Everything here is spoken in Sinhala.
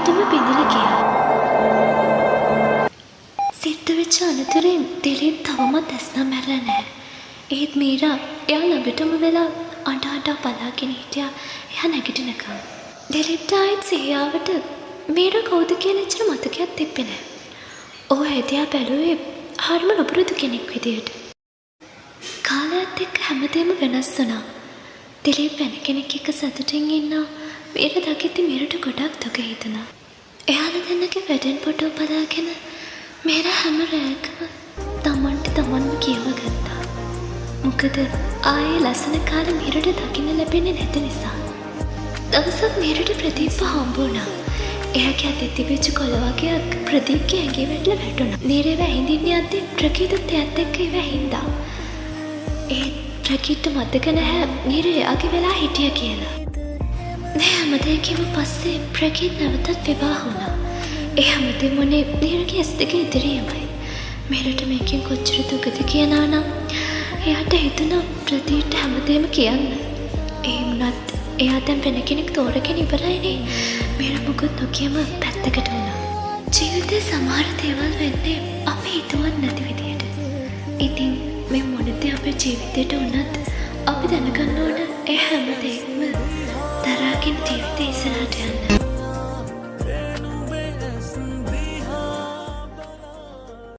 හොඳටම බිඳලා ගියා. සිද්ධ වෙච්ච අනතුරෙන් දිලීප් තවමත් ඇස් නම් ඇරලා නැහැ. ඒත් මීරා එයා ළඟටම වෙලා අඬ අඬ බලාගෙන හිටියා එයා නැගිටිනකම්. දිලීප්ට ආයෙත් සිහියාවට මීරා කවුද කියලා එච්චර මතකයක් තිබ්බේ නැහැ. ඔහු හැදියා බැලුවේ හරිම නොපුරුදු කෙනෙක් විදියට. කාලයත් එක්ක හැමදේම වෙනස් වුණා. දිලීප් වෙන කෙනෙක් එක්ක සතුටින් ඉන්නවා. මීරා දකිද්දි මීරාට ගොඩක් දුක හිතුණා. එයාලා දෙන්නගේ වෙඩින් ෆොටෝ බලාගෙන මීරා හැම රැයකම තමන්ම කියව ගත්තා. මොකද ආයේ ලස්සන කාලේ මීරාට දකින්න ලැබෙන්නේ නැති නිසා. දවසක් මීරාට ප්‍රදීප්ව හම්බ වුණා. එයාගේ අතේ තිබිච්ච කොළ වගේක් ප්‍රදීප්ගේ ඇඟේ වැටලා වැටුණා. මීරාව ඇහිඳින්න යද්දි ප්‍රකීතත් එයත් එක්ක ඒව ඇහිඳා. ඒ ප්‍රකීට මතක නැහැ මීරා එයාගේ වෙලා හිටියා කියලා. මේ හැමදේකම පස්සේ ප්‍රකීත් නැවතත් විවාහ වුණා. ඒ හැමදේම මොනේ මීරාගේ ඇස් දෙක ඉදිරියමයි. මීරාට මේකෙන් කොච්චර දුකද කියනවා නම් එයාට හිතුණා ප්‍රදීප්ට හැමදේම කියන්න. ඒ වුණත් එයා දැන් වෙන කෙනෙක් තෝරගෙන ඉවරයිනේ. මීරා මොකද නොකියම පැත්තකට වුණා. ජීවිතේ සමහර දේවල් වෙන්නේ අපි හිතුවත් නැති විදියට. ඉතින් මේ මොන දේ අපේ ජීවිතේට වුණත් අපි දැනගන්න ඕන ඒ හැමදේම දරාගෙන ජීවිතේ ඉස්සරහට යන්න.